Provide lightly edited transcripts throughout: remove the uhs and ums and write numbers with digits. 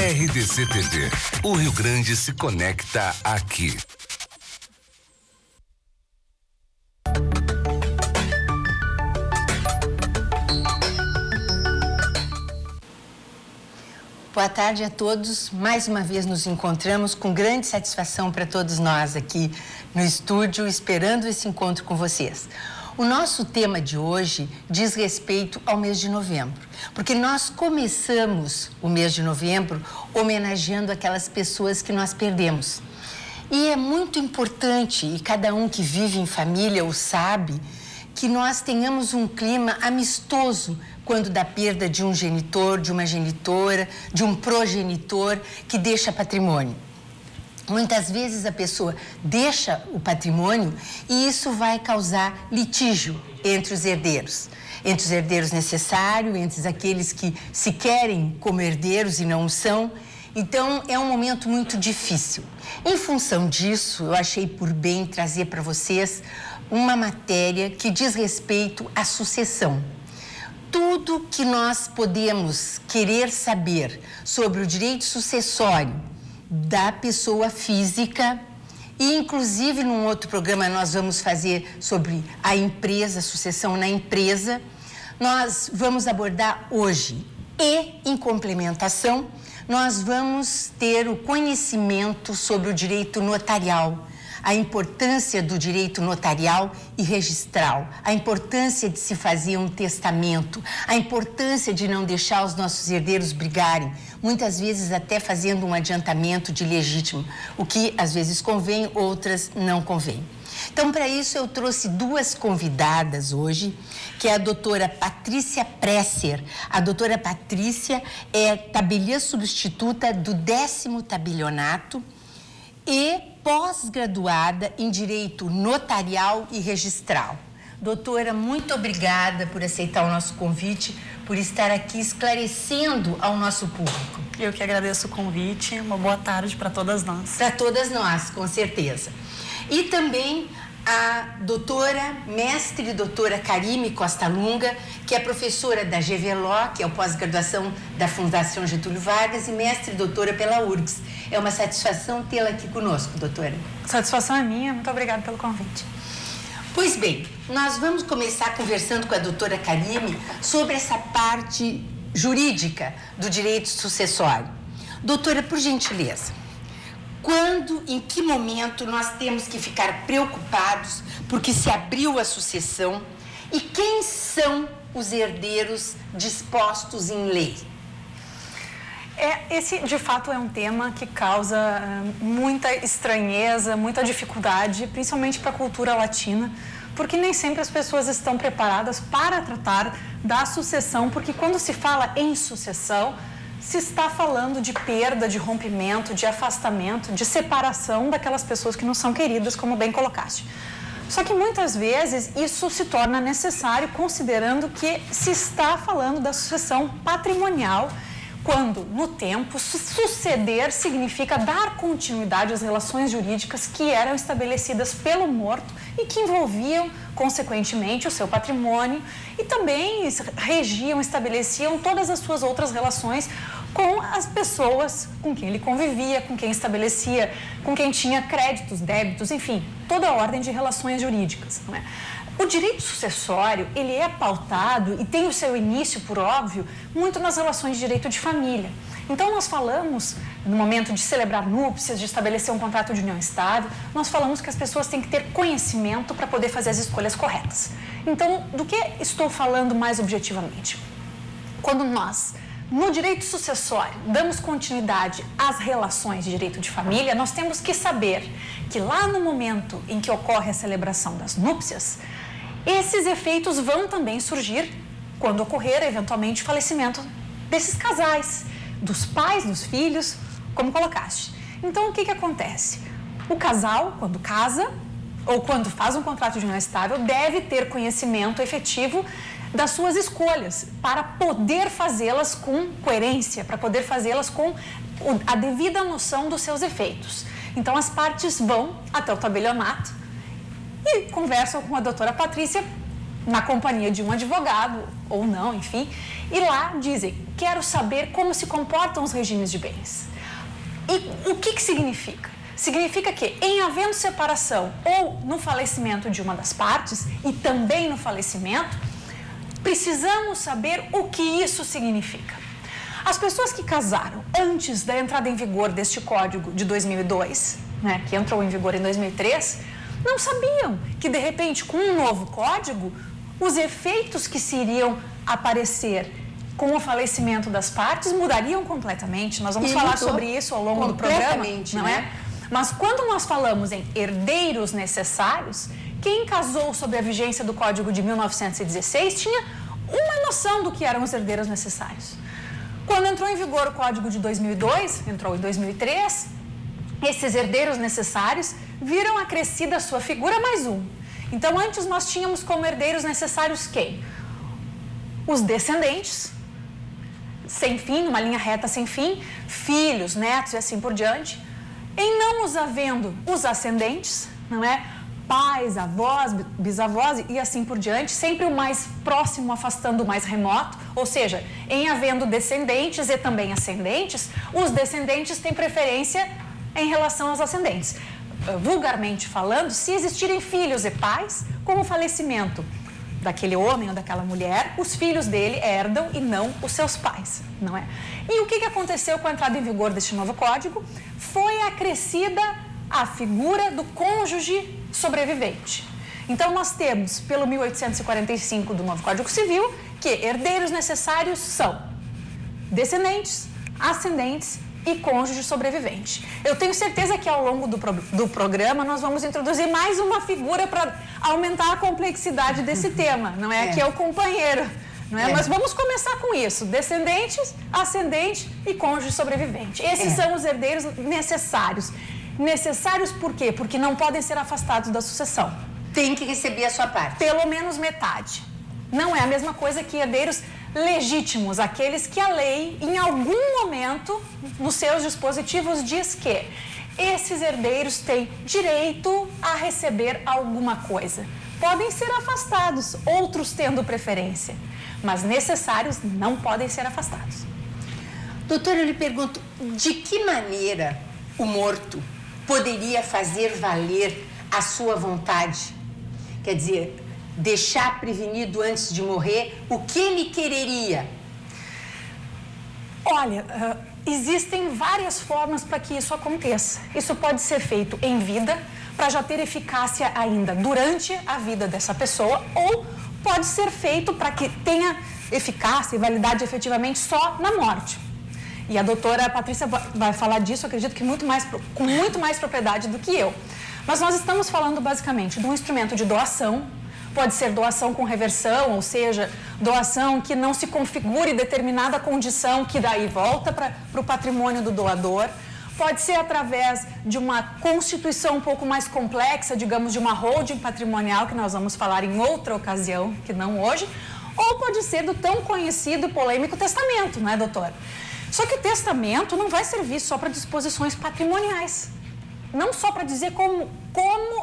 RDC TV. O Rio Grande se conecta aqui. Boa tarde a todos. Mais uma vez nos encontramos com grande satisfação para todos nós aqui no estúdio, esperando esse encontro com vocês. O nosso tema de hoje diz respeito ao mês de novembro, porque nós começamos o mês de novembro homenageando aquelas pessoas que nós perdemos. E é muito importante, e cada um que vive em família o sabe, que nós tenhamos um clima amistoso quando da perda de um genitor, de uma genitora, de um progenitor que deixa patrimônio. Muitas vezes a pessoa deixa o patrimônio e isso vai causar litígio entre os herdeiros necessários, entre aqueles que se querem como herdeiros e não o são. Então, é um momento muito difícil. Em função disso, eu achei por bem trazer para vocês uma matéria que diz respeito à sucessão. Tudo que nós podemos querer saber sobre o direito sucessório da pessoa física, e inclusive num outro programa nós vamos fazer sobre a empresa, sucessão na empresa, nós vamos abordar hoje. E, em complementação, nós vamos ter o conhecimento sobre o direito notarial, a importância do direito notarial e registral, a importância de se fazer um testamento, a importância de não deixar os nossos herdeiros brigarem, muitas vezes até fazendo um adiantamento de legítimo, o que às vezes convém, outras não convém. Então, para isso, eu trouxe duas convidadas hoje, que é a doutora Patrícia Presser. A doutora Patrícia é tabeliã substituta do 10º tabelionato e pós-graduada em Direito Notarial e Registral. Doutora, muito obrigada por aceitar o nosso convite, por estar aqui esclarecendo ao nosso público. Eu que agradeço o convite. Uma boa tarde para todas nós. Para todas nós, com certeza. E também a mestre doutora Karime Costa Lunga, que é professora da GVLO, que é a pós-graduação da Fundação Getúlio Vargas, e mestre doutora pela URGS. É uma satisfação tê-la aqui conosco, doutora. Satisfação é minha, muito obrigada pelo convite. Pois bem, nós vamos começar conversando com a doutora Karime sobre essa parte jurídica do direito sucessório. Doutora, por gentileza, quando, em que momento nós temos que ficar preocupados porque se abriu a sucessão e quem são os herdeiros dispostos em lei? Esse, de fato, é um tema que causa muita estranheza, muita dificuldade, principalmente para a cultura latina, porque nem sempre as pessoas estão preparadas para tratar da sucessão, porque quando se fala em sucessão, se está falando de perda, de rompimento, de afastamento, de separação daquelas pessoas que não são queridas, como bem colocaste. Só que muitas vezes isso se torna necessário considerando que se está falando da sucessão patrimonial, quando, no tempo, suceder significa dar continuidade às relações jurídicas que eram estabelecidas pelo morto e que envolviam, consequentemente, o seu patrimônio e também regiam, estabeleciam todas as suas outras relações com as pessoas com quem ele convivia, com quem estabelecia, com quem tinha créditos, débitos, enfim, toda a ordem de relações jurídicas, não é? O direito sucessório, ele é pautado e tem o seu início, por óbvio, muito nas relações de direito de família. Então, nós falamos, no momento de celebrar núpcias, de estabelecer um contrato de união estável, nós falamos que as pessoas têm que ter conhecimento para poder fazer as escolhas corretas. Então, do que estou falando mais objetivamente? Quando nós, no direito sucessório, damos continuidade às relações de direito de família, nós temos que saber que lá no momento em que ocorre a celebração das núpcias, esses efeitos vão também surgir quando ocorrer, eventualmente, o falecimento desses casais, dos pais, dos filhos, como colocaste. Então, o que acontece? O casal, quando casa ou quando faz um contrato de união estável, deve ter conhecimento efetivo das suas escolhas para poder fazê-las com coerência, para poder fazê-las com a devida noção dos seus efeitos. Então, as partes vão até o tabelionato e conversam com a doutora Patrícia na companhia de um advogado, ou não, enfim, E lá dizem, quero saber como se comportam os regimes de bens. E o que significa? Significa que, em havendo separação ou no falecimento de uma das partes, e também no falecimento, precisamos saber o que isso significa. As pessoas que casaram antes da entrada em vigor deste código de 2002, né, que entrou em vigor em 2003, não sabiam que, de repente, com um novo código, os efeitos que se iriam aparecer com o falecimento das partes mudariam completamente. Nós vamos falar sobre isso ao longo do programa, não é? Mas quando nós falamos em herdeiros necessários, quem casou sob a vigência do Código de 1916 tinha uma noção do que eram os herdeiros necessários. Quando entrou em vigor o Código de 2002, entrou em 2003, esses herdeiros necessários viram acrescida a sua figura mais um. Então, antes nós tínhamos como herdeiros necessários quem? Os descendentes, sem fim, numa linha reta sem fim, filhos, netos e assim por diante. Em não os havendo os ascendentes, não é? Pais, avós, bisavós e assim por diante, sempre o mais próximo afastando o mais remoto, ou seja, em havendo descendentes e também ascendentes, os descendentes têm preferência em relação aos ascendentes. Vulgarmente falando, se existirem filhos e pais, com o falecimento daquele homem ou daquela mulher, os filhos dele herdam e não os seus pais, não é? E o que aconteceu com a entrada em vigor deste novo código? Foi acrescida a figura do cônjuge sobrevivente. Então, nós temos, pelo 1845 do novo Código Civil, que herdeiros necessários são descendentes, ascendentes e cônjuge sobrevivente. Eu tenho certeza que ao longo do programa nós vamos introduzir mais uma figura para aumentar a complexidade desse tema, não é? Que é o companheiro, não é? Mas vamos começar com isso: descendentes, ascendente e cônjuge sobrevivente. Esses são os herdeiros necessários. Necessários por quê? Porque não podem ser afastados da sucessão. Tem que receber a sua parte. Pelo menos metade. Não é a mesma coisa que herdeiros legítimos, aqueles que a lei, em algum momento, nos seus dispositivos, diz que esses herdeiros têm direito a receber alguma coisa. Podem ser afastados, outros tendo preferência, mas necessários não podem ser afastados. Doutora, eu lhe pergunto, de que maneira o morto poderia fazer valer a sua vontade? Quer dizer, deixar prevenido antes de morrer o que ele quereria? Olha, existem várias formas para que isso aconteça. Isso pode ser feito em vida, para já ter eficácia ainda durante a vida dessa pessoa, ou pode ser feito para que tenha eficácia e validade efetivamente só na morte. E a doutora Patrícia vai falar disso, acredito que com muito mais propriedade do que eu. Mas nós estamos falando basicamente de um instrumento de doação. Pode ser doação com reversão, ou seja, doação que não se configure determinada condição que daí volta para o patrimônio do doador. Pode ser através de uma constituição um pouco mais complexa, digamos, de uma holding patrimonial, que nós vamos falar em outra ocasião, que não hoje. Ou pode ser do tão conhecido e polêmico testamento, não é, doutora? Só que o testamento não vai servir só para disposições patrimoniais. Não só para dizer como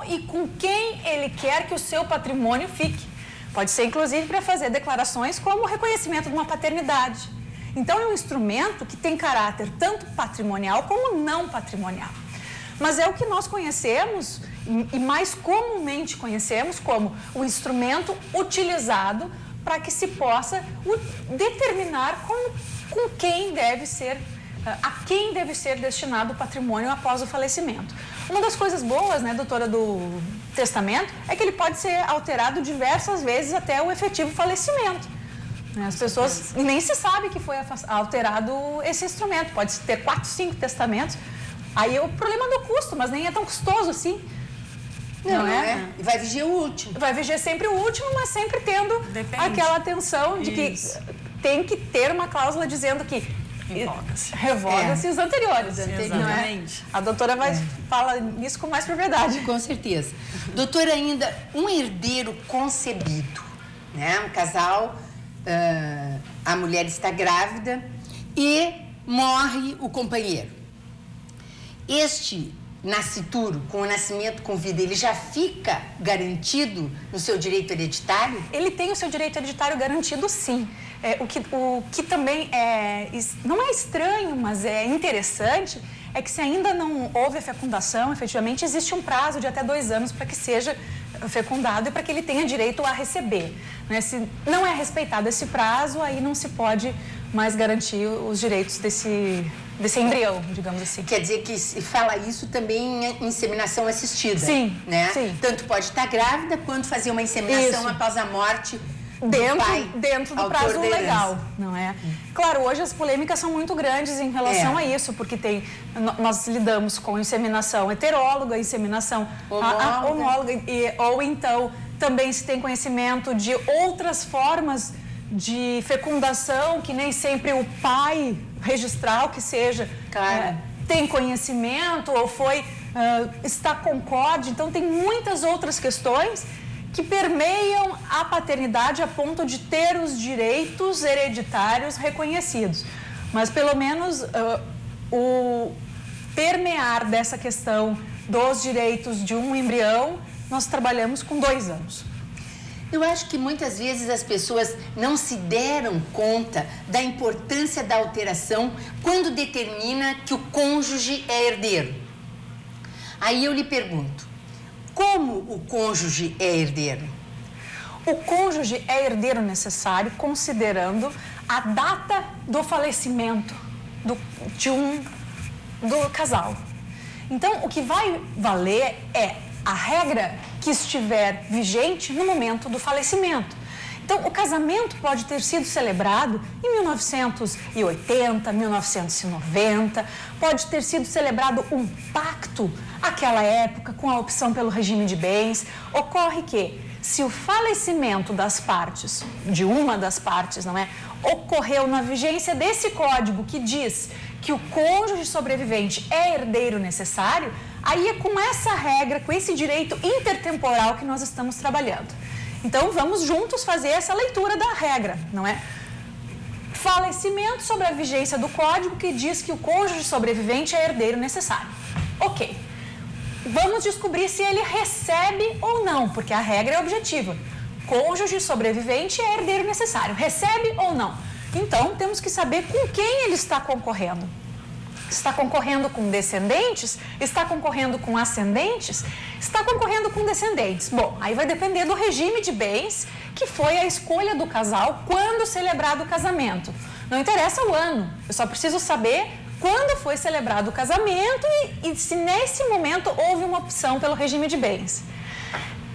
e com quem ele quer que o seu patrimônio fique. Pode ser, inclusive, para fazer declarações como o reconhecimento de uma paternidade. Então, é um instrumento que tem caráter tanto patrimonial como não patrimonial. Mas é o que nós conhecemos e mais comumente conhecemos como o instrumento utilizado para que se possa determinar com quem deve ser, a quem deve ser destinado o patrimônio após o falecimento. Uma das coisas boas, né, doutora, do testamento é que ele pode ser alterado diversas vezes até o efetivo falecimento. As pessoas nem se sabe que foi alterado esse instrumento. Pode ter 4, 5 testamentos. Aí é o problema do custo, mas nem é tão custoso assim. Não é? E vai viger o último. Vai viger sempre o último, mas sempre tendo aquela atenção de que tem que ter uma cláusula dizendo que revoga-se os anteriores. Exatamente. Não é? A doutora vai falar nisso com mais propriedade. Com certeza. Doutora, ainda um herdeiro concebido, né? Um casal, a mulher está grávida e morre o companheiro. Este nascituro, com o nascimento com vida, ele já fica garantido no seu direito hereditário? Ele tem o seu direito hereditário garantido, sim. o que também não é estranho, mas é interessante, é que se ainda não houve a fecundação, efetivamente existe um prazo de até 2 anos para que seja fecundado e para que ele tenha direito a receber, né? Se não é respeitado esse prazo, aí não se pode mais garantir os direitos desse embrião, digamos assim. Quer dizer que se fala isso também em inseminação assistida. Sim, né? sim. Tanto pode estar grávida quanto fazer uma inseminação Isso. após a morte dentro do prazo legal, não é? Claro, hoje as polêmicas são muito grandes em relação a isso, porque nós lidamos com inseminação heteróloga, inseminação homóloga, ou então também se tem conhecimento de outras formas de fecundação que nem sempre o pai registral que seja tem conhecimento ou está concorde. Então tem muitas outras questões que permeiam a paternidade a ponto de ter os direitos hereditários reconhecidos. Mas pelo menos o permear dessa questão dos direitos de um embrião, nós trabalhamos com 2 anos. Eu acho que muitas vezes as pessoas não se deram conta da importância da alteração quando determina que o cônjuge é herdeiro. Aí eu lhe pergunto, como o cônjuge é herdeiro? O cônjuge é herdeiro necessário considerando a data do falecimento do casal. Então, o que vai valer é a regra que estiver vigente no momento do falecimento. Então, o casamento pode ter sido celebrado em 1980, 1990, pode ter sido celebrado um pacto naquela época com a opção pelo regime de bens. Ocorre que, se o falecimento das partes, de uma das partes, não é, ocorreu na vigência desse código que diz que o cônjuge sobrevivente é herdeiro necessário, aí é com essa regra, com esse direito intertemporal que nós estamos trabalhando. Então, vamos juntos fazer essa leitura da regra, não é? Falecimento sobre a vigência do código que diz que o cônjuge sobrevivente é herdeiro necessário. Ok. Vamos descobrir se ele recebe ou não, porque a regra é objetiva. Cônjuge sobrevivente é herdeiro necessário. Recebe ou não? Então, temos que saber com quem ele está concorrendo. Está concorrendo com descendentes? Está concorrendo com ascendentes? Está concorrendo com descendentes. Bom, aí vai depender do regime de bens, que foi a escolha do casal quando celebrado o casamento. Não interessa o ano, eu só preciso saber quando foi celebrado o casamento e se nesse momento houve uma opção pelo regime de bens.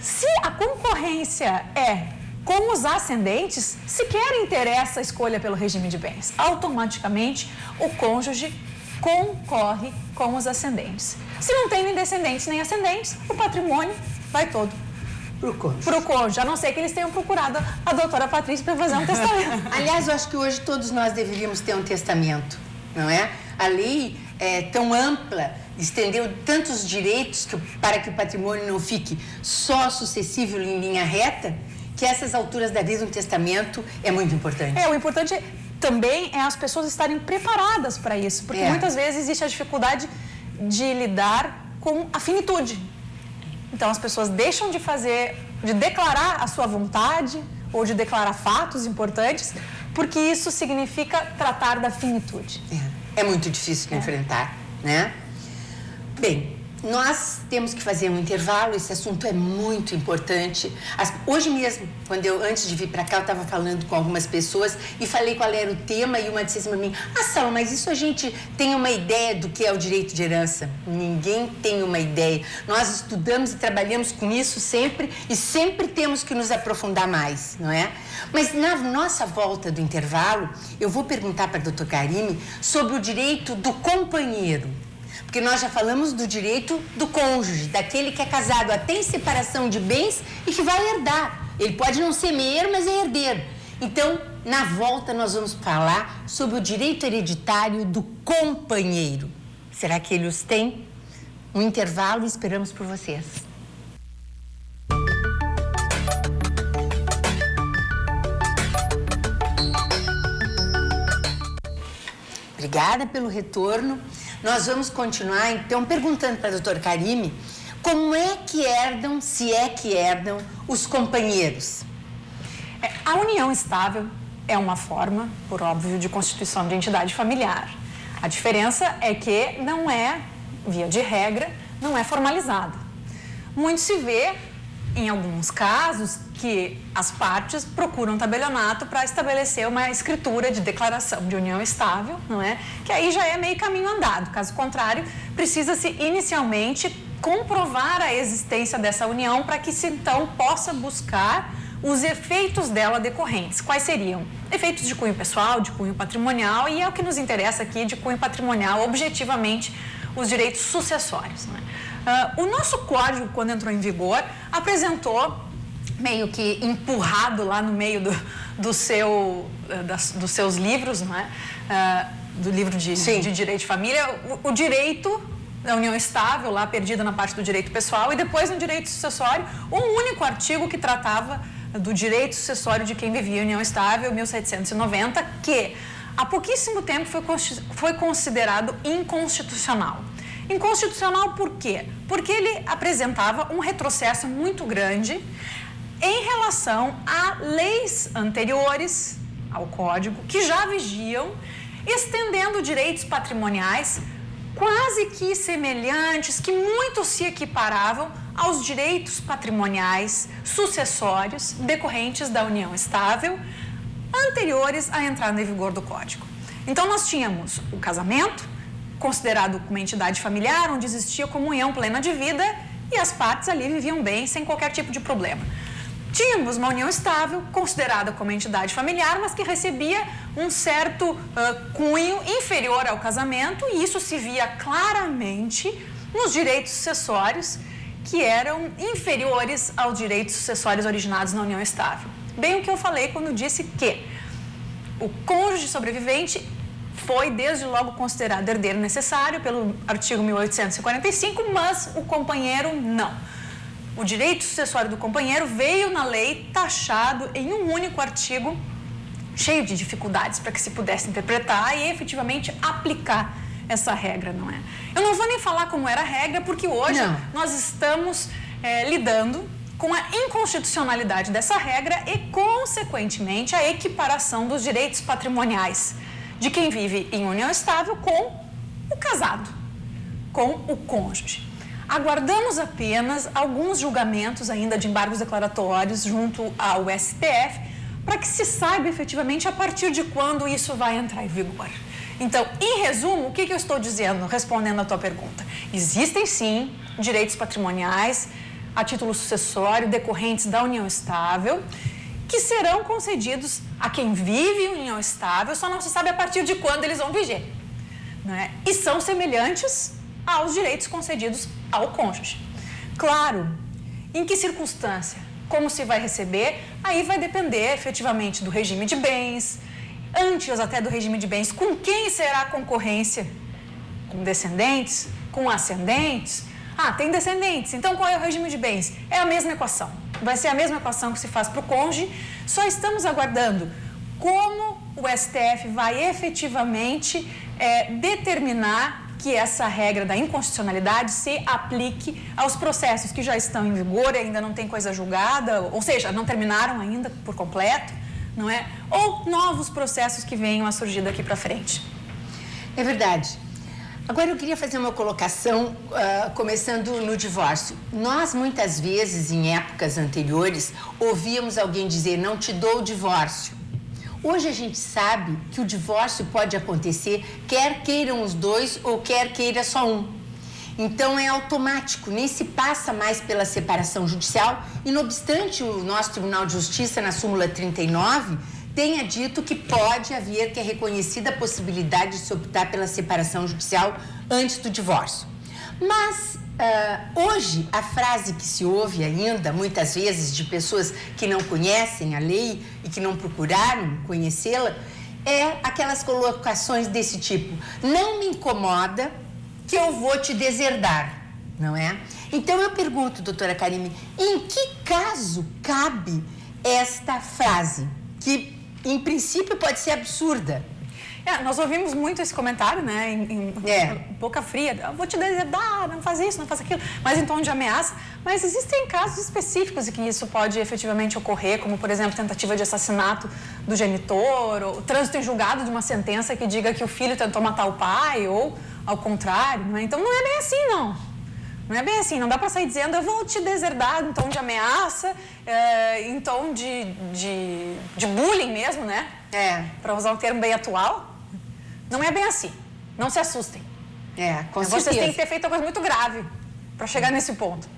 Se a concorrência é com os ascendentes, sequer interessa a escolha pelo regime de bens. Automaticamente, o cônjuge concorre com os ascendentes. Se não tem nem descendentes nem ascendentes, o patrimônio vai todo para o cônjuge, a não ser que eles tenham procurado a doutora Patrícia para fazer um testamento. Aliás, eu acho que hoje todos nós deveríamos ter um testamento, não é? A lei é tão ampla, estendeu tantos direitos para que o patrimônio não fique só sucessível em linha reta, que essas alturas da vida um testamento é muito importante. O importante também é as pessoas estarem preparadas para isso, porque muitas vezes existe a dificuldade de lidar com a finitude. Então, as pessoas deixam de declarar a sua vontade ou de declarar fatos importantes, porque isso significa tratar da finitude. É muito difícil de enfrentar, né? Bem, nós temos que fazer um intervalo, esse assunto é muito importante. Hoje mesmo, antes de vir para cá, eu estava falando com algumas pessoas e falei qual era o tema e uma disse assim para mim, Sala, mas isso a gente tem uma ideia do que é o direito de herança? Ninguém tem uma ideia. Nós estudamos e trabalhamos com isso sempre e sempre temos que nos aprofundar mais, não é? Mas na nossa volta do intervalo, eu vou perguntar para a doutora Karime sobre o direito do companheiro. Porque nós já falamos do direito do cônjuge, daquele que é casado até em separação de bens e que vai herdar. Ele pode não ser meio, mas é herdeiro. Então, na volta, nós vamos falar sobre o direito hereditário do companheiro. Será que ele os tem? Um intervalo e esperamos por vocês. Obrigada pelo retorno. Nós vamos continuar, então, perguntando para a doutora Karime como é que herdam, se é que herdam, os companheiros. A união estável é uma forma, por óbvio, de constituição de entidade familiar. A diferença é que não é, via de regra, não é formalizada. Muito se vê, em alguns casos, que as partes procuram tabelionato para estabelecer uma escritura de declaração de união estável, não é? Que aí já é meio caminho andado. Caso contrário, precisa-se inicialmente comprovar a existência dessa união para que se então possa buscar os efeitos dela decorrentes. Quais seriam? Efeitos de cunho pessoal, de cunho patrimonial, e é o que nos interessa aqui, de cunho patrimonial, objetivamente, os direitos sucessórios, não é? O nosso código, quando entrou em vigor, apresentou, meio que empurrado lá no meio dos seus livros, não é? Do livro de direito de família, o direito da união estável, lá perdida na parte do direito pessoal, e depois no direito sucessório, um único artigo que tratava do direito sucessório de quem vivia em união estável, 1790, que há pouquíssimo tempo foi considerado inconstitucional. Inconstitucional por quê? Porque ele apresentava um retrocesso muito grande em relação a leis anteriores ao Código, que já vigiam, estendendo direitos patrimoniais quase que semelhantes, que muito se equiparavam aos direitos patrimoniais sucessórios decorrentes da união estável, anteriores à entrada em vigor do Código. Então, nós tínhamos o casamento, considerado uma entidade familiar, onde existia comunhão plena de vida e as partes ali viviam bem, sem qualquer tipo de problema. Tínhamos uma união estável, considerada como entidade familiar, mas que recebia um certo cunho inferior ao casamento, e isso se via claramente nos direitos sucessórios, que eram inferiores aos direitos sucessórios originados na união estável. Bem o que eu falei quando disse que o cônjuge sobrevivente foi desde logo considerado herdeiro necessário pelo artigo 1845, mas o companheiro não. O direito sucessório do companheiro veio na lei taxado em um único artigo, cheio de dificuldades para que se pudesse interpretar e efetivamente aplicar essa regra, não é? Eu não vou nem falar como era a regra, porque hoje nós estamos lidando com a inconstitucionalidade dessa regra e, consequentemente, a equiparação dos direitos patrimoniais de quem vive em união estável com o casado, com o cônjuge. Aguardamos apenas alguns julgamentos ainda de embargos declaratórios junto ao STF para que se saiba efetivamente a partir de quando isso vai entrar em vigor. Então, em resumo, o que eu estou dizendo, respondendo à tua pergunta? Existem sim direitos patrimoniais a título sucessório decorrentes da união estável, que serão concedidos a quem vive em união estável, só não se sabe a partir de quando eles vão viger, não é? E são semelhantes aos direitos concedidos ao cônjuge. Claro, em que circunstância, como se vai receber, aí vai depender efetivamente do regime de bens, antes até do regime de bens, com quem será a concorrência? Com descendentes? Com ascendentes? Ah, tem descendentes, então qual é o regime de bens? É a mesma equação. Vai ser a mesma equação que se faz para o cônjuge, só estamos aguardando como o STF vai efetivamente determinar que essa regra da inconstitucionalidade se aplique aos processos que já estão em vigor e ainda não tem coisa julgada, ou seja, não terminaram ainda por completo, não é? Ou novos processos que venham a surgir daqui para frente. É verdade. Agora, eu queria fazer uma colocação, começando no divórcio. Nós, muitas vezes, em épocas anteriores, ouvíamos alguém dizer, não te dou o divórcio. Hoje a gente sabe que o divórcio pode acontecer, quer queiram os dois ou quer queira só um. Então, é automático, nem se passa mais pela separação judicial. E, não obstante, o nosso Tribunal de Justiça, na súmula 39, tenha dito que pode haver, que é reconhecida a possibilidade de se optar pela separação judicial antes do divórcio. Mas, hoje, a frase que se ouve ainda, muitas vezes, de pessoas que não conhecem a lei e que não procuraram conhecê-la, é aquelas colocações desse tipo: não me incomoda que eu vou te deserdar, não é? Então, eu pergunto, doutora Karime, em que caso cabe esta frase, que, em princípio, pode ser absurda? Nós ouvimos muito esse comentário, né, em boca fria, vou te deserdar, não faz isso, não faz aquilo, mas em tom de ameaça. Mas existem casos específicos em que isso pode efetivamente ocorrer, como, por exemplo, tentativa de assassinato do genitor, ou trânsito em julgado de uma sentença que diga que o filho tentou matar o pai, ou ao contrário, né? Então não é bem assim, não. Não é bem assim, não dá para sair dizendo eu vou te deserdar em tom de ameaça, em tom de bullying mesmo, né? Para usar um termo bem atual. Não é bem assim. Não se assustem. Com certeza. Vocês têm que ter feito uma coisa muito grave para chegar nesse ponto.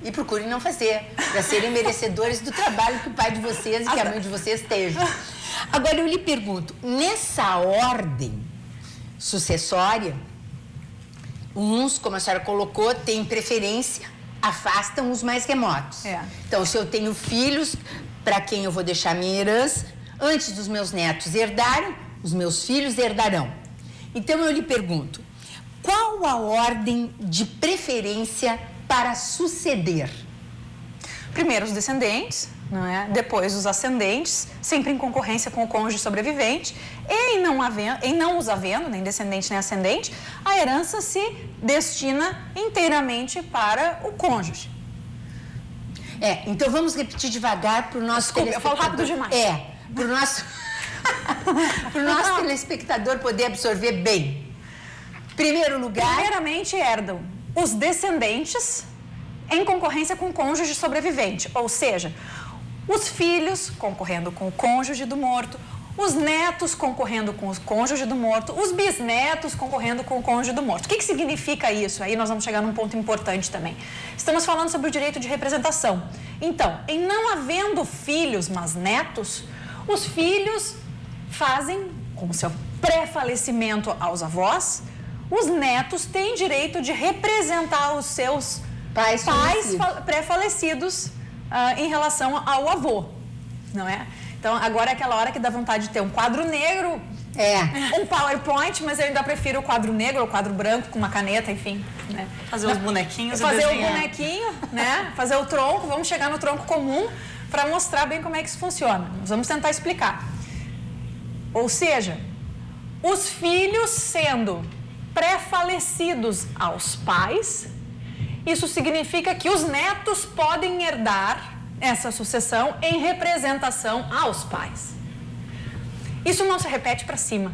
E procurem não fazer, para serem merecedores do trabalho que o pai de vocês e que a mãe de vocês teve. Agora eu lhe pergunto, nessa ordem sucessória, uns, como a senhora colocou, têm preferência, afastam os mais remotos. Então, se eu tenho filhos, para quem eu vou deixar minha herança, antes dos meus netos herdarem, os meus filhos herdarão. Então, eu lhe pergunto, qual a ordem de preferência para suceder? Primeiro os descendentes, não é? Depois os ascendentes, sempre em concorrência com o cônjuge sobrevivente, e em não os havendo, nem descendente nem ascendente, a herança se destina inteiramente para o cônjuge. Então vamos repetir devagar para o nosso telespectador. Eu falo rápido demais. Para o nosso telespectador poder absorver bem. Primeiro lugar... Primeiramente herdam os descendentes em concorrência com o cônjuge sobrevivente, ou seja, os filhos concorrendo com o cônjuge do morto, os netos concorrendo com o cônjuge do morto, os bisnetos concorrendo com o cônjuge do morto. O que significa isso? Aí nós vamos chegar num ponto importante também. Estamos falando sobre o direito de representação. Então, em não havendo filhos, mas netos, os filhos fazem, com seu pré-falecimento aos avós, os netos têm direito de representar os seus pais pré-falecidos em relação ao avô, não é? Então, agora é aquela hora que dá vontade de ter um quadro negro, um PowerPoint, mas eu ainda prefiro o quadro negro ou o quadro branco com uma caneta, enfim. Né? Fazer os bonequinhos. Fazer o bonequinho, né? Fazer o tronco, vamos chegar no tronco comum para mostrar bem como é que isso funciona. Nós vamos tentar explicar. Ou seja, os filhos sendo pré-falecidos aos pais, isso significa que os netos podem herdar essa sucessão em representação aos pais. Isso não se repete para cima.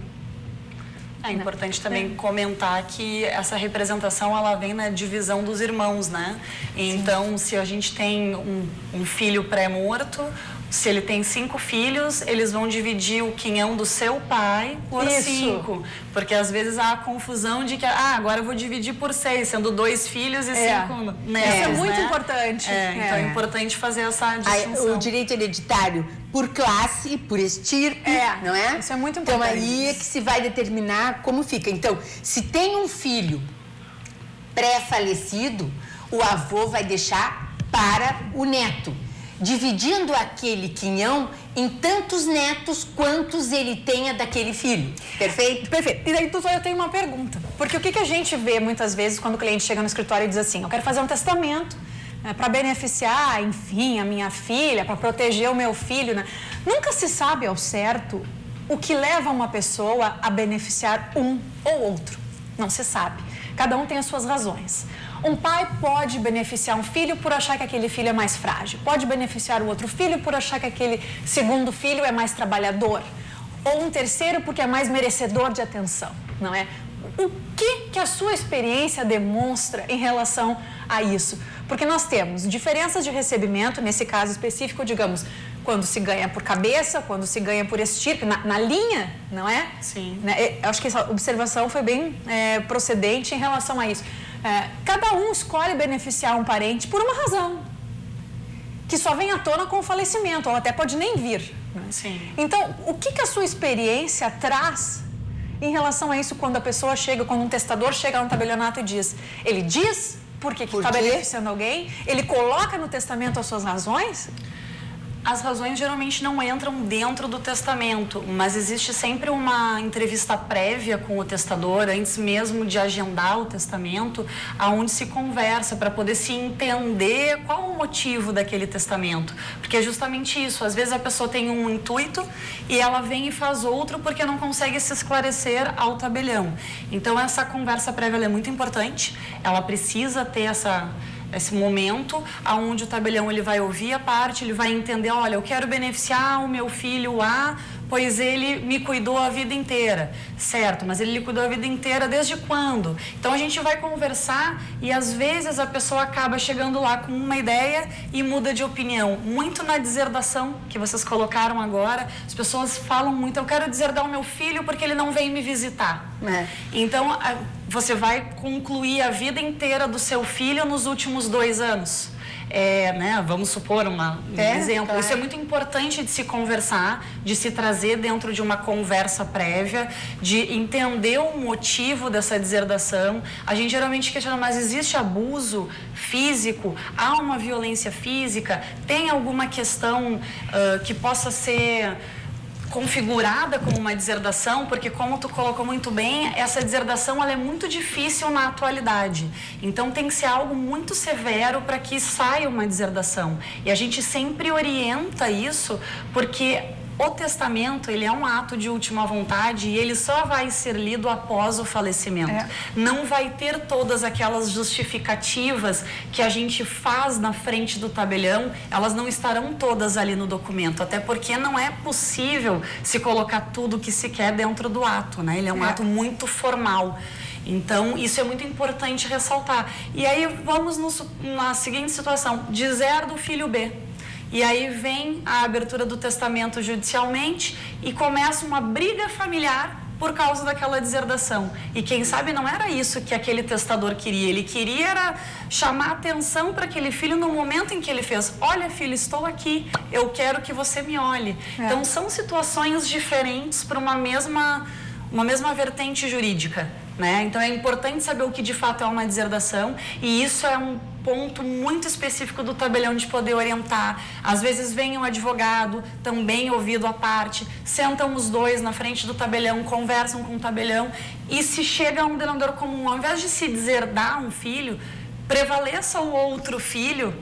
É importante também comentar que essa representação ela vem na divisão dos irmãos, né? Então, se a gente tem um filho pré-morto, se ele tem 5 filhos, eles vão dividir o quinhão do seu pai por 5. Porque às vezes há a confusão de que, agora eu vou dividir por 6, sendo 2 filhos e 5 netos. Isso é muito importante. Então é importante fazer essa distinção. O direito hereditário por classe, por estirpe, não é? Isso é muito importante. Então aí é que se vai determinar como fica. Então, se tem um filho pré-falecido, o avô vai deixar para o neto, dividindo aquele quinhão em tantos netos quantos ele tenha daquele filho. Perfeito? Perfeito. E daí, doutor, eu tenho uma pergunta. Porque o que a gente vê muitas vezes quando o cliente chega no escritório e diz assim, eu quero fazer um testamento para beneficiar, enfim, a minha filha, para proteger o meu filho, né? Nunca se sabe ao certo o que leva uma pessoa a beneficiar um ou outro. Não se sabe. Cada um tem as suas razões. Um pai pode beneficiar um filho por achar que aquele filho é mais frágil. Pode beneficiar o outro filho por achar que aquele segundo filho é mais trabalhador. Ou um terceiro porque é mais merecedor de atenção, não é? O que a sua experiência demonstra em relação a isso? Porque nós temos diferenças de recebimento, nesse caso específico, digamos, quando se ganha por cabeça, quando se ganha por estirpe, na linha, não é? Sim. Acho que essa observação foi bem procedente em relação a isso. Cada um escolhe beneficiar um parente por uma razão, que só vem à tona com o falecimento, ou até pode nem vir. Né? Sim. Então, o que a sua experiência traz em relação a isso quando a pessoa chega, quando um testador chega no tabelionato e diz, ele diz porque está beneficiando alguém, ele coloca no testamento as suas razões? As razões geralmente não entram dentro do testamento, mas existe sempre uma entrevista prévia com o testador, antes mesmo de agendar o testamento, aonde se conversa para poder se entender qual o motivo daquele testamento. Porque é justamente isso, às vezes a pessoa tem um intuito e ela vem e faz outro porque não consegue se esclarecer ao tabelião. Então essa conversa prévia é muito importante, ela precisa ter esse momento onde o tabelião ele vai ouvir a parte, ele vai entender, olha, eu quero beneficiar o meu filho A, pois ele me cuidou a vida inteira, certo? Mas ele lhe cuidou a vida inteira desde quando? Então a gente vai conversar e às vezes a pessoa acaba chegando lá com uma ideia e muda de opinião. Muito na deserdação que vocês colocaram agora, as pessoas falam muito, eu quero deserdar o meu filho porque ele não vem me visitar. Então você vai concluir a vida inteira do seu filho nos últimos 2 anos. Vamos supor um exemplo. Claro. Isso é muito importante de se conversar, de se trazer dentro de uma conversa prévia, de entender o motivo dessa deserdação. A gente geralmente questiona, mas existe abuso físico? Há uma violência física? Tem alguma questão que possa ser configurada como uma deserdação, porque como tu colocou muito bem, essa deserdação ela é muito difícil na atualidade. Então tem que ser algo muito severo para que saia uma deserdação. E a gente sempre orienta isso, porque o testamento, ele é um ato de última vontade e ele só vai ser lido após o falecimento. Não vai ter todas aquelas justificativas que a gente faz na frente do tabelião, elas não estarão todas ali no documento, até porque não é possível se colocar tudo que se quer dentro do ato, né? Ele é um ato muito formal. Então, isso é muito importante ressaltar. E aí, vamos na seguinte situação, deserda o filho B. E aí vem a abertura do testamento judicialmente e começa uma briga familiar por causa daquela deserdação. E quem sabe não era isso que aquele testador queria. Ele queria era chamar atenção para aquele filho no momento em que ele fez, olha filho, estou aqui, eu quero que você me olhe. Então são situações diferentes para uma mesma vertente jurídica, né? Então é importante saber o que de fato é uma deserdação e isso é um ponto muito específico do tabelião de poder orientar. Às vezes vem um advogado, também ouvido à parte, sentam os dois na frente do tabelião, conversam com o tabelião e se chega a um denominador comum, ao invés de se deserdar um filho, prevaleça o outro filho,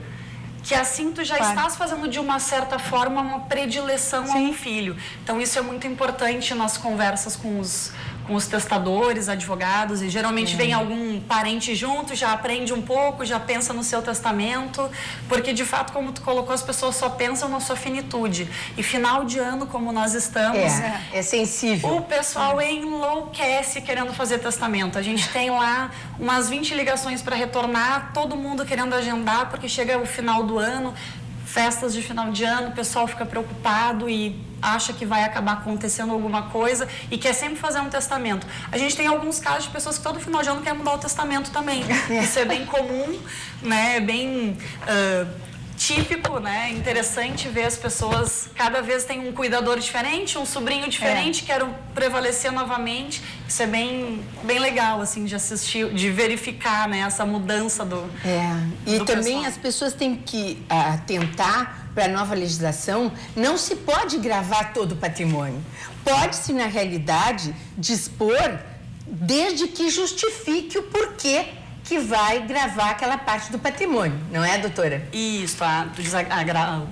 que assim tu já estás fazendo de uma certa forma uma predileção a um filho. Então isso é muito importante nas conversas com os testadores, advogados, e geralmente vem algum parente junto, já aprende um pouco, já pensa no seu testamento, porque de fato, como tu colocou, as pessoas só pensam na sua finitude. E final de ano, como nós estamos... É sensível. O pessoal enlouquece querendo fazer testamento. A gente tem lá umas 20 ligações para retornar, todo mundo querendo agendar, porque chega o final do ano, festas de final de ano, o pessoal fica preocupado e acha que vai acabar acontecendo alguma coisa e quer sempre fazer um testamento. A gente tem alguns casos de pessoas que todo final de ano querem mudar o testamento também. Isso é bem comum, né? Bem típico, né? Interessante ver as pessoas, cada vez tem um cuidador diferente, um sobrinho diferente, quero prevalecer novamente. Isso é bem legal, assim, de assistir, de verificar, né? Essa mudança do E do também pessoal. as pessoas têm que atentar para a nova legislação, não se pode gravar todo o patrimônio. Pode-se, na realidade, dispor desde que justifique o porquê que vai gravar aquela parte do patrimônio, não é, doutora? Isso, tu diz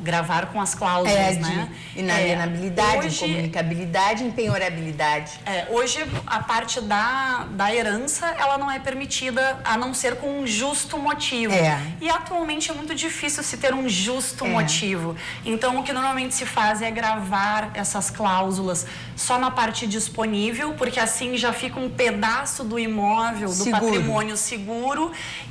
gravar com as cláusulas, né? Inalienabilidade, incomunicabilidade, empenhorabilidade. Hoje, a parte da herança, ela não é permitida a não ser com um justo motivo. E atualmente é muito difícil se ter um justo motivo. Então, o que normalmente se faz é gravar essas cláusulas só na parte disponível, porque assim já fica um pedaço do imóvel, do patrimônio seguro.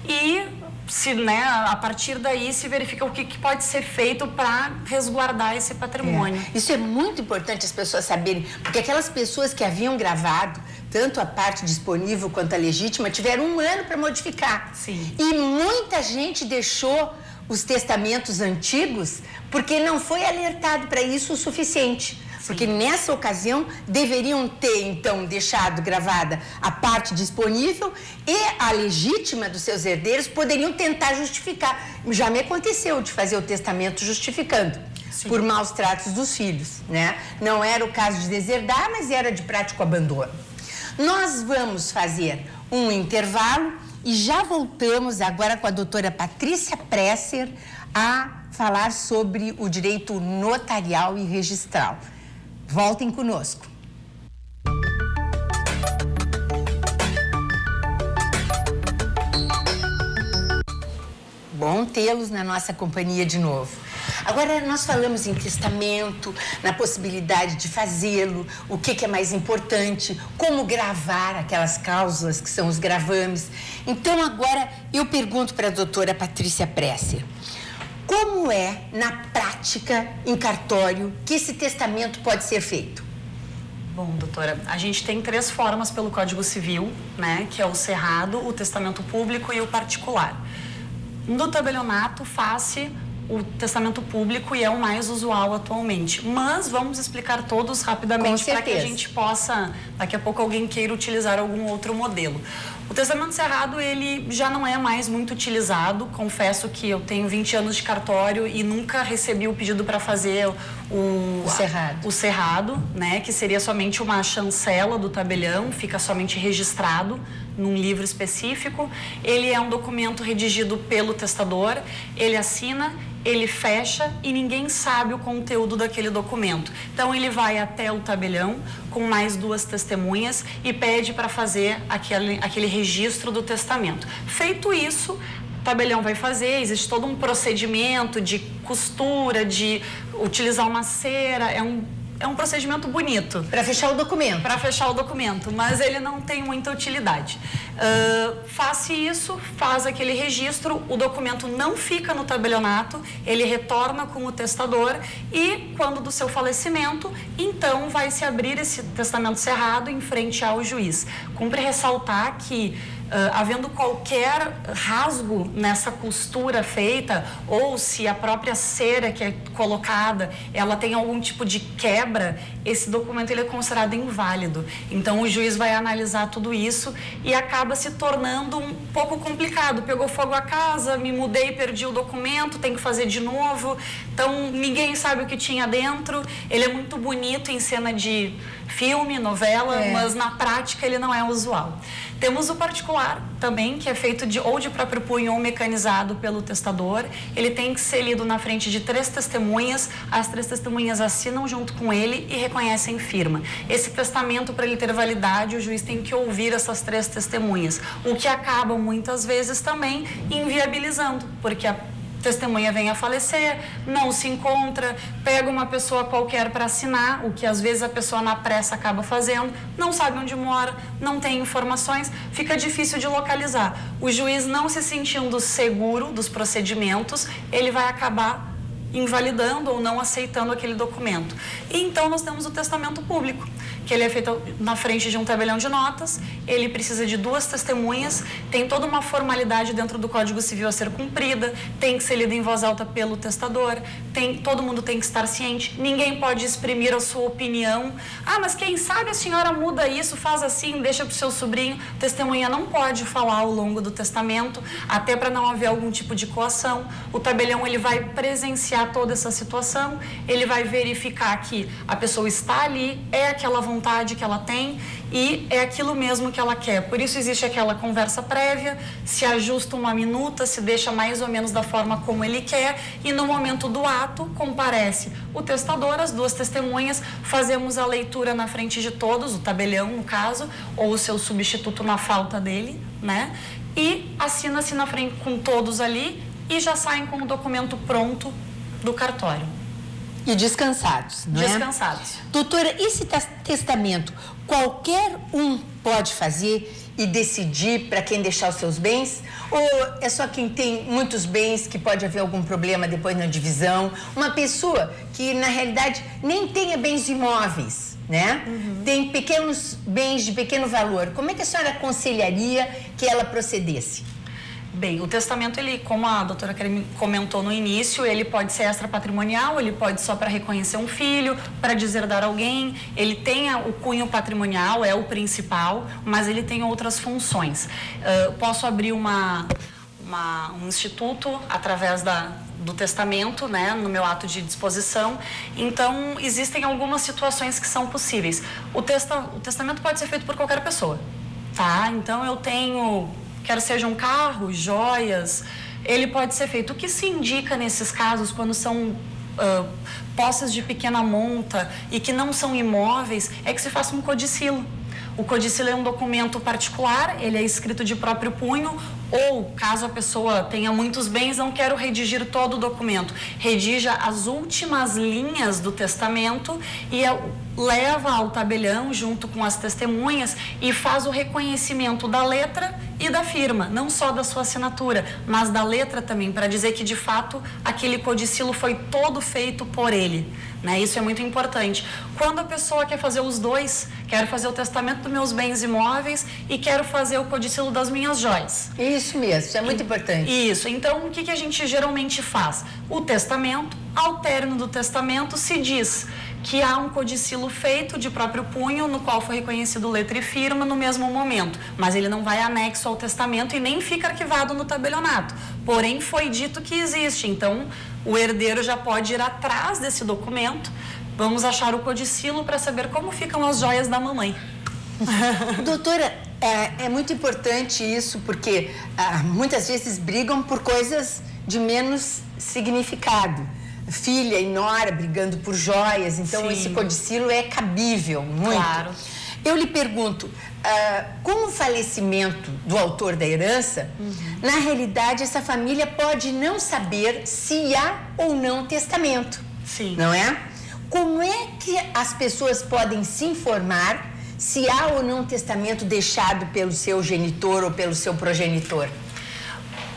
E se, né, a partir daí se verifica o que pode ser feito para resguardar esse patrimônio. Isso é muito importante as pessoas saberem, porque aquelas pessoas que haviam gravado tanto a parte disponível quanto a legítima tiveram 1 ano para modificar. Sim. E muita gente deixou os testamentos antigos porque não foi alertado para isso o suficiente. Porque nessa ocasião deveriam ter, então, deixado gravada a parte disponível e a legítima dos seus herdeiros poderiam tentar justificar. Já me aconteceu de fazer o testamento justificando. por maus tratos dos filhos, né? Não era o caso de deserdar, mas era de prático abandono. Nós vamos fazer um intervalo e já voltamos agora com a doutora Patrícia Presser a falar sobre o direito notarial e registral. Voltem conosco. Bom tê-los na nossa companhia de novo. Agora, nós falamos em testamento, na possibilidade de fazê-lo, o que é mais importante, como gravar aquelas cláusulas que são os gravames. Então, agora, eu pergunto para a doutora Patrícia Presser, como é, na prática, em cartório, que esse testamento pode ser feito? Bom, doutora, a gente tem 3 formas pelo Código Civil, né? Que é o cerrado, o testamento público e o particular. No tabelionato, faz-se o testamento público e é o mais usual atualmente. Mas vamos explicar todos rapidamente para que a gente possa, daqui a pouco, alguém queira utilizar algum outro modelo. O testamento cerrado, ele já não é mais muito utilizado. Confesso que eu tenho 20 anos de cartório e nunca recebi o pedido para fazer o cerrado, né? Que seria somente uma chancela do tabelião, fica somente registrado num livro específico. Ele é um documento redigido pelo testador, ele assina, ele fecha e ninguém sabe o conteúdo daquele documento. Então, ele vai até o tabelião com mais 2 testemunhas e pede para fazer aquele registro do testamento. Feito isso, o tabelião vai fazer, existe todo um procedimento de costura, de utilizar uma cera, é um procedimento bonito. Para fechar o documento. Para fechar o documento, mas ele não tem muita utilidade. Faz-se isso, faz aquele registro, o documento não fica no tabelionato, ele retorna com o testador e, quando do seu falecimento, então vai se abrir esse testamento cerrado em frente ao juiz. Cumpre ressaltar que havendo qualquer rasgo nessa costura feita, ou se a própria cera que é colocada, ela tem algum tipo de quebra, esse documento ele é considerado inválido. Então, o juiz vai analisar tudo isso e acaba se tornando um pouco complicado. Pegou fogo a casa, me mudei, perdi o documento, tem que fazer de novo. Então, ninguém sabe o que tinha dentro. Ele é muito bonito em cena de filme, novela, mas na prática ele não é usual. Temos o particular também, que é feito ou de próprio punho ou mecanizado pelo testador. Ele tem que ser lido na frente de 3 testemunhas. As 3 testemunhas assinam junto com ele e reconhecem firma. Esse testamento, para ele ter validade, o juiz tem que ouvir essas 3 testemunhas, o que acaba muitas vezes também inviabilizando, porque a testemunha vem a falecer, não se encontra, pega uma pessoa qualquer para assinar, o que às vezes a pessoa na pressa acaba fazendo, não sabe onde mora, não tem informações, fica difícil de localizar. O juiz, não se sentindo seguro dos procedimentos, ele vai acabar invalidando ou não aceitando aquele documento. E então nós temos o testamento público, que ele é feito na frente de um tabelião de notas, ele precisa de 2 testemunhas, tem toda uma formalidade dentro do Código Civil a ser cumprida, tem que ser lido em voz alta pelo testador, todo mundo tem que estar ciente, ninguém pode exprimir a sua opinião. Ah, mas quem sabe a senhora muda isso, faz assim, deixa para o seu sobrinho. Testemunha não pode falar ao longo do testamento, até para não haver algum tipo de coação. O tabelião ele vai presenciar toda essa situação, ele vai verificar que a pessoa está ali, é aquela vontade que ela tem e é aquilo mesmo que ela quer. Por isso existe aquela conversa prévia, se ajusta uma minuta, se deixa mais ou menos da forma como ele quer e no momento do ato comparece o testador, as 2 testemunhas, fazemos a leitura na frente de todos, o tabelião no caso, ou o seu substituto na falta dele, né? E assina-se na frente com todos ali e já saem com o documento pronto do cartório. E descansados, não é? Descansados. Doutora, esse testamento, qualquer um pode fazer e decidir para quem deixar os seus bens? Ou é só quem tem muitos bens que pode haver algum problema depois na divisão? Uma pessoa que, na realidade, nem tenha bens imóveis, né? Tem pequenos bens de pequeno valor. Como é que a senhora aconselharia que ela procedesse? Bem, o testamento, ele, como a doutora Karen comentou no início, ele pode ser extrapatrimonial, ele pode só para reconhecer um filho, para deserdar alguém, ele tem o cunho patrimonial, é o principal, mas ele tem outras funções. Posso abrir um instituto através do testamento, né, no meu ato de disposição. Então, existem algumas situações que são possíveis. O testamento pode ser feito por qualquer pessoa, tá? Então, eu tenho, quer seja um carro, joias, ele pode ser feito. O que se indica nesses casos, quando são posses de pequena monta e que não são imóveis, é que se faça um codicilo. O codicilo é um documento particular, ele é escrito de próprio punho, ou caso a pessoa tenha muitos bens, não quero redigir todo o documento, redija as últimas linhas do testamento e leva ao tabelião junto com as testemunhas e faz o reconhecimento da letra e da firma, não só da sua assinatura, mas da letra também, para dizer que de fato aquele codicilo foi todo feito por ele, né? Isso é muito importante. Quando a pessoa quer fazer os dois, quero fazer o testamento dos meus bens imóveis e quero fazer o codicilo das minhas joias. Isso mesmo, isso é muito importante. Isso, então o que a gente geralmente faz? O testamento, ao término do testamento, se diz que há um codicilo feito de próprio punho, no qual foi reconhecido letra e firma no mesmo momento, mas ele não vai anexo ao testamento e nem fica arquivado no tabelionato. Porém, foi dito que existe, então o herdeiro já pode ir atrás desse documento. Vamos achar o codicilo para saber como ficam as joias da mamãe. Doutora, é muito importante isso, porque muitas vezes brigam por coisas de menos significado. Filha e nora brigando por joias, então Sim. esse codicilo é cabível, muito. Claro. Eu lhe pergunto, com o falecimento do autor da herança, na realidade essa família pode não saber se há ou não testamento, Sim. não é? Como é que as pessoas podem se informar se há ou não testamento deixado pelo seu genitor ou pelo seu progenitor?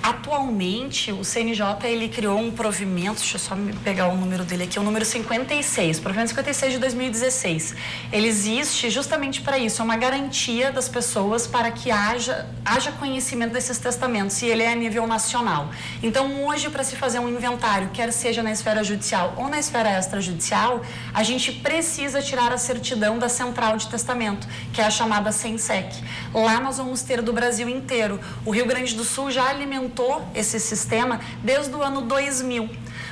Atualmente, o CNJ ele criou um provimento, deixa eu só pegar o número dele aqui, o número 56, provimento 56 de 2016. Ele existe justamente para isso, é uma garantia das pessoas para que haja conhecimento desses testamentos, e ele é a nível nacional. Então, hoje, para se fazer um inventário, quer seja na esfera judicial ou na esfera extrajudicial, a gente precisa tirar a certidão da Central de Testamento, que é a chamada CENSEC. Lá nós vamos ter do Brasil inteiro. O Rio Grande do Sul já alimentou esse sistema desde o ano 2000.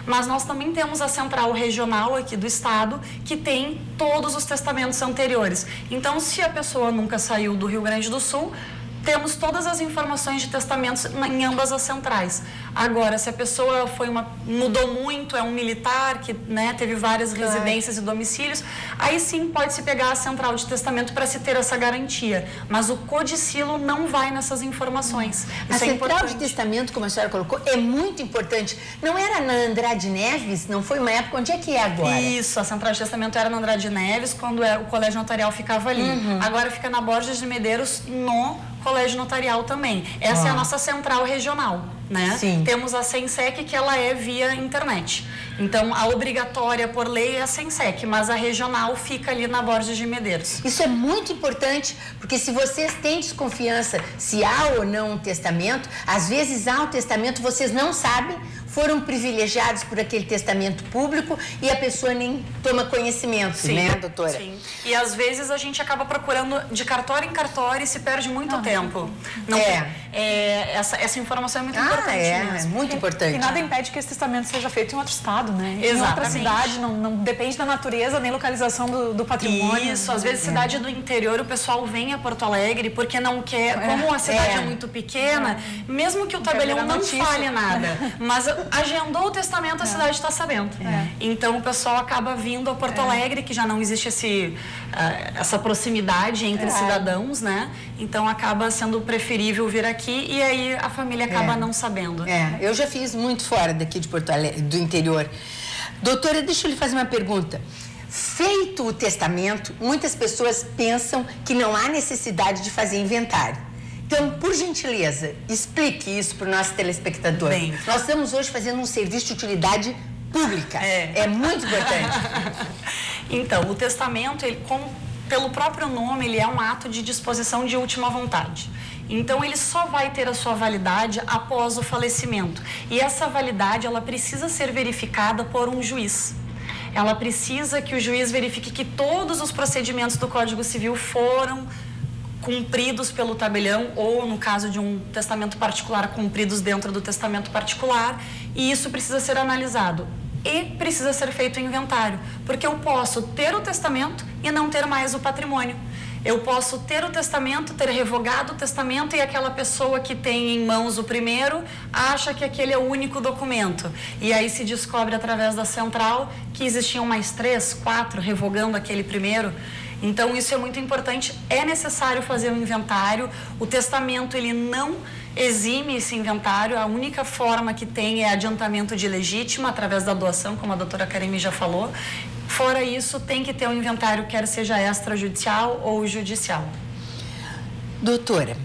Mas nós também temos a central regional aqui do estado, que tem todos os testamentos anteriores. Então, se a pessoa nunca saiu do Rio Grande do Sul, temos todas as informações de testamentos em ambas as centrais. Agora, se a pessoa mudou muito, é um militar que, né, teve várias residências e domicílios, aí sim pode-se pegar a central de testamento para se ter essa garantia. Mas o codicilo não vai nessas informações. A central de testamento, como a senhora colocou, é muito importante. Não era na Andrade Neves? Não foi uma época? Onde é que é agora? Isso, a central de testamento era na Andrade Neves, quando o colégio notarial ficava ali. Agora fica na Borges de Medeiros, no colégio notarial também. Essa é a nossa central regional, né? Sim. Temos a CENSEC, que ela é via internet. Então, a obrigatória por lei é a CENSEC, mas a regional fica ali na Borges de Medeiros. Isso é muito importante, porque se vocês têm desconfiança se há ou não um testamento, às vezes há um testamento, vocês não sabem, foram privilegiados por aquele testamento público e a pessoa nem toma conhecimento, Sim, né, doutora? Sim. E às vezes a gente acaba procurando de cartório em cartório e se perde muito tempo. Não, essa informação é muito importante mesmo. É muito importante. E nada impede que esse testamento seja feito em outro estado, né? Em outra Exatamente. cidade, não depende da natureza nem localização do patrimônio. Isso, às vezes cidade do interior o pessoal vem a Porto Alegre porque não quer, como a cidade é muito pequena, mesmo que o tabelião não fale nada, mas agendou o testamento, a cidade está sabendo. Então o pessoal acaba vindo a Porto Alegre, que já não existe essa proximidade entre cidadãos, né? Então acaba sendo preferível vir aqui e aí a família acaba não sabendo. Eu já fiz muito fora daqui de Porto Alegre, do interior. Doutora, deixa eu lhe fazer uma pergunta. Feito o testamento, muitas pessoas pensam que não há necessidade de fazer inventário. Então, por gentileza, explique isso para o nosso telespectador. Bem. Nós estamos hoje fazendo um serviço de utilidade pública. É muito importante. Então, o testamento, pelo próprio nome, ele é um ato de disposição de última vontade. Então, ele só vai ter a sua validade após o falecimento. E essa validade, ela precisa ser verificada por um juiz. Ela precisa que o juiz verifique que todos os procedimentos do Código Civil foram cumpridos pelo tabelião ou, no caso de um testamento particular, cumpridos dentro do testamento particular, e isso precisa ser analisado. E precisa ser feito o inventário, porque eu posso ter o testamento e não ter mais o patrimônio. Eu posso ter o testamento, ter revogado o testamento e aquela pessoa que tem em mãos o primeiro acha que aquele é o único documento. E aí se descobre através da central que existiam mais 3, 4 revogando aquele primeiro. Então isso é muito importante, é necessário fazer o inventário. O testamento ele não exime esse inventário, a única forma que tem é adiantamento de legítima através da doação, como a doutora Karime já falou. Fora isso, tem que ter um inventário, quer seja extrajudicial ou judicial. Doutora,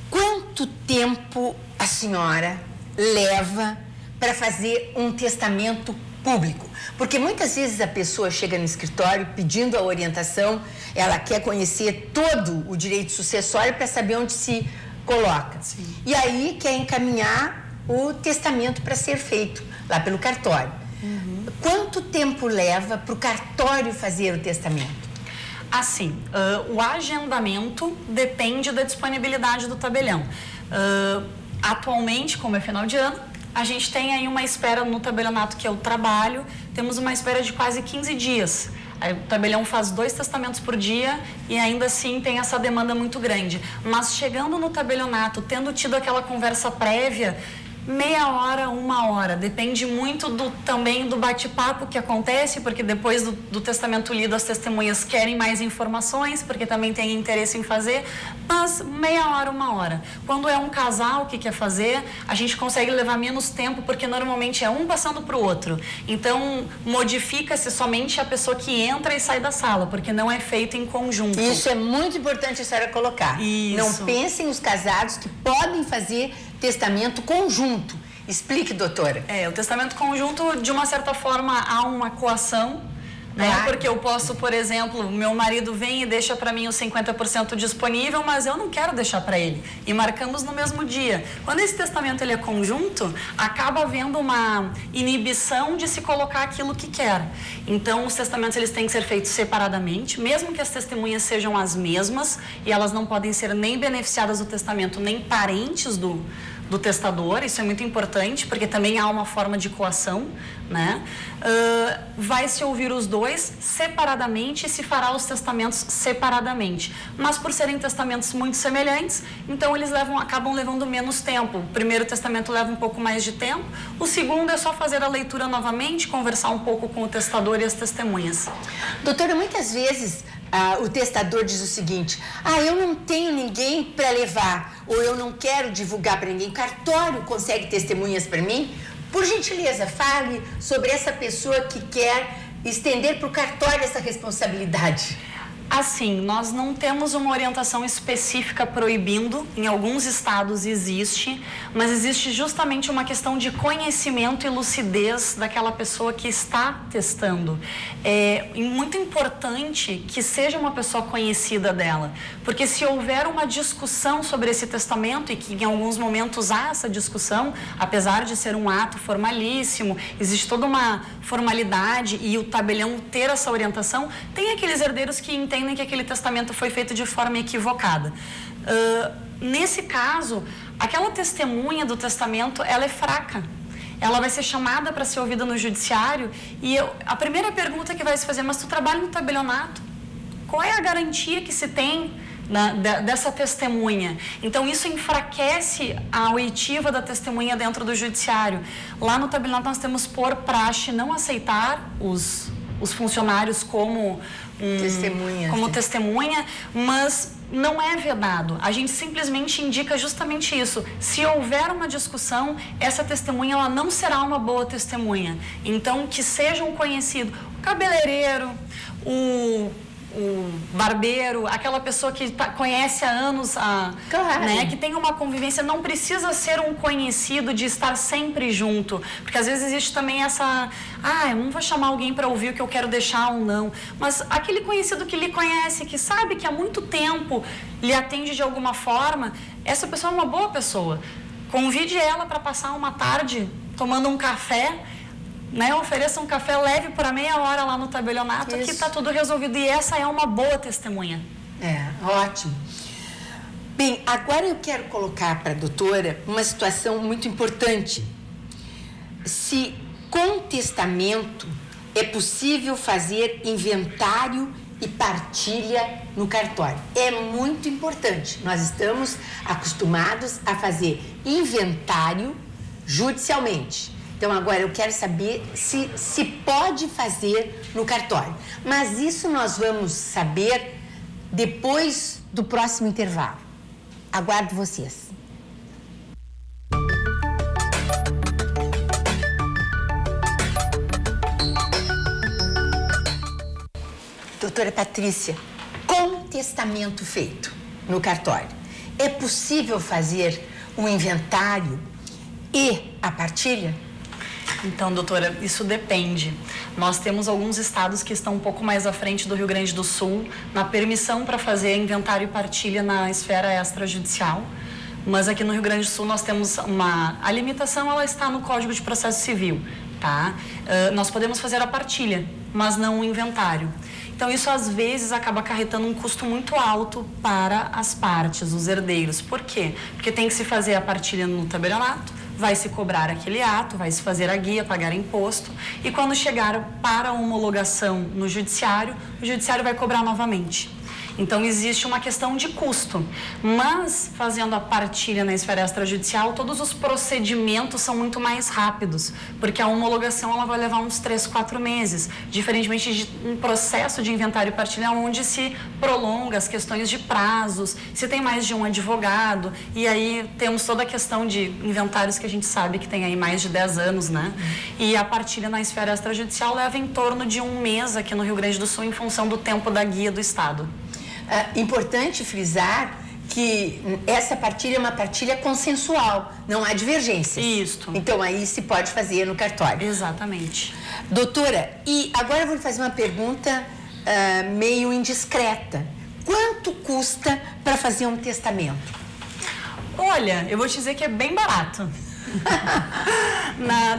quanto tempo a senhora leva para fazer um testamento público? Porque muitas vezes a pessoa chega no escritório pedindo a orientação, ela quer conhecer todo o direito sucessório para saber onde se coloca. Sim. E aí quer encaminhar o testamento para ser feito lá pelo cartório. Quanto tempo leva para o cartório fazer o testamento? Assim, o agendamento depende da disponibilidade do tabelião. Atualmente, como é final de ano, a gente tem aí uma espera no tabelionato que eu trabalho, temos uma espera de quase 15 dias. Aí, o tabelião faz 2 testamentos por dia e ainda assim tem essa demanda muito grande. Mas chegando no tabelionato, tendo tido aquela conversa prévia, meia hora, 1 hora, depende muito também do bate-papo que acontece, porque depois do testamento lido as testemunhas querem mais informações, porque também têm interesse em fazer, mas meia hora, 1 hora. Quando é um casal que quer fazer, a gente consegue levar menos tempo, porque normalmente é um passando para o outro. Então, modifica-se somente a pessoa que entra e sai da sala, porque não é feito em conjunto. Isso é muito importante a senhora colocar. Isso. Não pensem os casados que podem fazer testamento conjunto. Explique, doutora. O testamento conjunto, de uma certa forma, há uma coação, né? Claro. Porque eu posso, por exemplo, meu marido vem e deixa para mim os 50% disponível, mas eu não quero deixar para ele. E marcamos no mesmo dia. Quando esse testamento ele é conjunto, acaba havendo uma inibição de se colocar aquilo que quer. Então, os testamentos eles têm que ser feitos separadamente, mesmo que as testemunhas sejam as mesmas, e elas não podem ser nem beneficiadas do testamento, nem parentes do testador. Isso é muito importante, porque também há uma forma de coação, né? Vai se ouvir os dois separadamente e se fará os testamentos separadamente. Mas por serem testamentos muito semelhantes, então eles acabam levando menos tempo. O primeiro testamento leva um pouco mais de tempo, o segundo é só fazer a leitura novamente, conversar um pouco com o testador e as testemunhas. Doutora, muitas vezes o testador diz o seguinte: eu não tenho ninguém para levar, ou eu não quero divulgar para ninguém. O cartório consegue testemunhas para mim? Por gentileza, fale sobre essa pessoa que quer estender para o cartório essa responsabilidade. Assim, nós não temos uma orientação específica proibindo, em alguns estados existe, mas existe justamente uma questão de conhecimento e lucidez daquela pessoa que está testando. É muito importante que seja uma pessoa conhecida dela, porque se houver uma discussão sobre esse testamento, e que em alguns momentos há essa discussão, apesar de ser um ato formalíssimo, existe toda uma formalidade e o tabelião ter essa orientação, tem aqueles herdeiros que entendem que aquele testamento foi feito de forma equivocada. Nesse caso, aquela testemunha do testamento, ela é fraca. Ela vai ser chamada para ser ouvida no judiciário e a primeira pergunta que vai se fazer: mas tu trabalha no tabelionato? Qual é a garantia que se tem dessa testemunha? Então, isso enfraquece a oitiva da testemunha dentro do judiciário. Lá no tabelionato nós temos por praxe não aceitar os funcionários como testemunha, mas não é vedado. A gente simplesmente indica justamente isso. Se houver uma discussão, essa testemunha ela não será uma boa testemunha. Então, que seja um conhecido, o cabeleireiro, o barbeiro, aquela pessoa que conhece há anos, claro, né, que tem uma convivência, não precisa ser um conhecido de estar sempre junto, porque às vezes existe também essa, eu não vou chamar alguém para ouvir o que eu quero deixar ou não, mas aquele conhecido que lhe conhece, que sabe que há muito tempo lhe atende de alguma forma, essa pessoa é uma boa pessoa. Convide ela para passar uma tarde tomando um café, né, ofereça um café leve por meia hora lá no tabelionato, que está tudo resolvido. E essa é uma boa testemunha. Ótimo. Bem, agora eu quero colocar para a doutora uma situação muito importante. Se com testamento é possível fazer inventário e partilha no cartório. É muito importante. Nós estamos acostumados a fazer inventário judicialmente. Então, agora eu quero saber se pode fazer no cartório. Mas isso nós vamos saber depois do próximo intervalo. Aguardo vocês. Doutora Patrícia, com testamento feito no cartório, é possível fazer um inventário e a partilha? Então, doutora, isso depende. Nós temos alguns estados que estão um pouco mais à frente do Rio Grande do Sul na permissão para fazer inventário e partilha na esfera extrajudicial. Mas aqui no Rio Grande do Sul nós temos a limitação, ela está no Código de Processo Civil, tá? Nós podemos fazer a partilha, mas não o inventário. Então, isso às vezes acaba acarretando um custo muito alto para as partes, os herdeiros. Por quê? Porque tem que se fazer a partilha no tabelionato, vai se cobrar aquele ato, vai se fazer a guia, pagar imposto, e quando chegar para a homologação no judiciário, o judiciário vai cobrar novamente. Então, existe uma questão de custo, mas fazendo a partilha na esfera extrajudicial, todos os procedimentos são muito mais rápidos, porque a homologação ela vai levar uns 3, 4 meses, diferentemente de um processo de inventário e partilha onde se prolonga as questões de prazos, se tem mais de um advogado, e aí temos toda a questão de inventários que a gente sabe que tem aí mais de 10 anos, né? E a partilha na esfera extrajudicial leva em torno de 1 mês aqui no Rio Grande do Sul, em função do tempo da guia do Estado. Importante frisar que essa partilha é uma partilha consensual, não há divergências. Isso. Então, aí se pode fazer no cartório. Exatamente. Doutora, e agora eu vou lhe fazer uma pergunta meio indiscreta. Quanto custa para fazer um testamento? Olha, eu vou te dizer que é bem barato.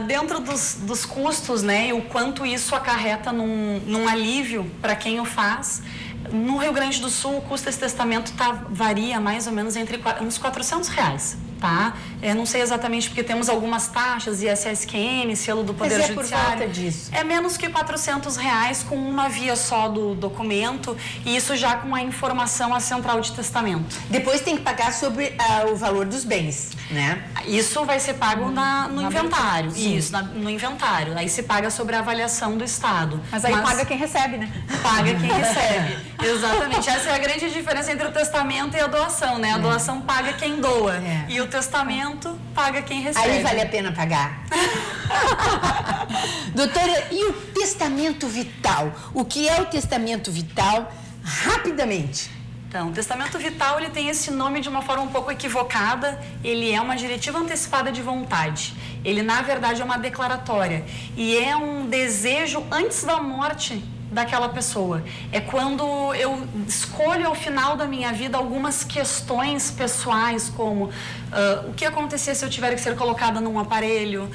Dentro dos custos, né, e o quanto isso acarreta num alívio para quem o faz. No Rio Grande do Sul, o custo desse testamento varia mais ou menos entre uns R$400, tá? Eu não sei exatamente porque temos algumas taxas, ISSQN, selo do Poder Judiciário. Mas por volta disso. É menos que R$400 com uma via só do documento, e isso já com a informação à central de testamento. Depois tem que pagar sobre o valor dos bens, né? Isso vai ser pago no inventário. Sim. Isso, no inventário. Aí se paga sobre a avaliação do Estado. Mas aí paga quem recebe, né? Paga quem recebe. Exatamente. Essa é a grande diferença entre o testamento e a doação, né? A doação paga quem doa. E o testamento paga quem recebe. Aí vale a pena pagar. Doutora, e o testamento vital? O que é o testamento vital? Rapidamente. Então, o testamento vital, ele tem esse nome de uma forma um pouco equivocada. Ele é uma diretiva antecipada de vontade. Ele, na verdade, é uma declaratória. E é um desejo antes da morte daquela pessoa. É quando eu escolho ao final da minha vida algumas questões pessoais, como o que acontecer se eu tiver que ser colocada num aparelho,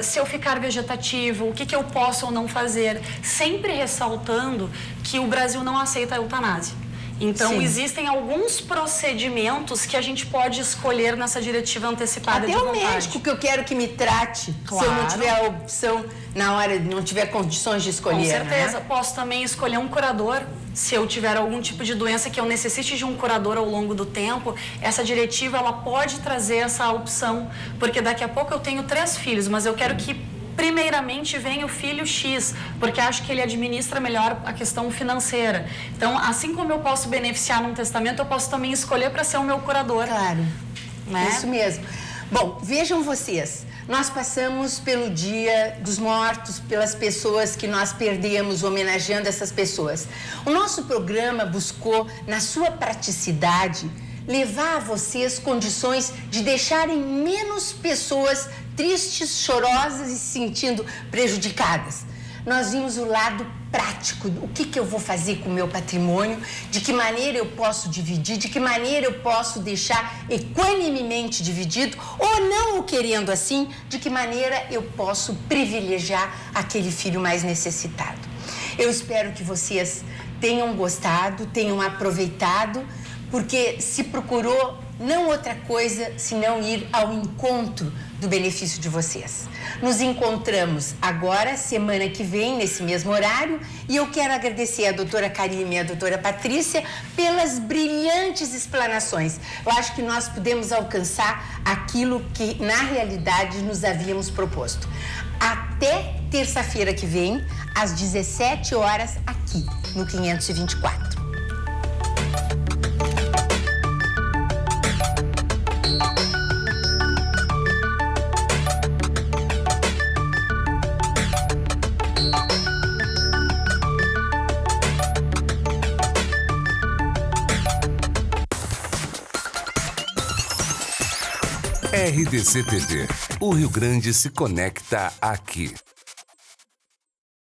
se eu ficar vegetativo, o que eu posso ou não fazer, sempre ressaltando que o Brasil não aceita a eutanásia. Então, Sim. Existem alguns procedimentos que a gente pode escolher nessa diretiva antecipada Até de vontade. o médico que eu quero que me trate, Claro. se eu não tiver a opção na hora, não tiver condições de escolher. Com certeza. Né? Posso também escolher um curador. Se eu tiver algum tipo de doença que eu necessite de um curador ao longo do tempo, essa diretiva ela pode trazer essa opção. Porque daqui a pouco eu tenho 3 filhos, mas eu quero que primeiramente vem o filho X, porque acho que ele administra melhor a questão financeira. Então, assim como eu posso beneficiar num testamento, eu posso também escolher para ser o meu curador. Claro, Né? Isso mesmo. Bom, vejam vocês, nós passamos pelo Dia dos Mortos, pelas pessoas que nós perdemos, homenageando essas pessoas. O nosso programa buscou, na sua praticidade, levar a vocês condições de deixarem menos pessoas tristes, chorosas e se sentindo prejudicadas. Nós vimos o lado prático, o que eu vou fazer com o meu patrimônio, de que maneira eu posso dividir, de que maneira eu posso deixar equanimemente dividido, ou não o querendo assim, de que maneira eu posso privilegiar aquele filho mais necessitado. Eu espero que vocês tenham gostado, tenham aproveitado, porque se procurou não outra coisa senão ir ao encontro do benefício de vocês. Nos encontramos agora, semana que vem, nesse mesmo horário, e eu quero agradecer a doutora Karime e a doutora Patrícia pelas brilhantes explanações. Eu acho que nós podemos alcançar aquilo que, na realidade, nos havíamos proposto. Até terça-feira que vem, às 17 horas, aqui, no 524. RDC TV. O Rio Grande se conecta aqui.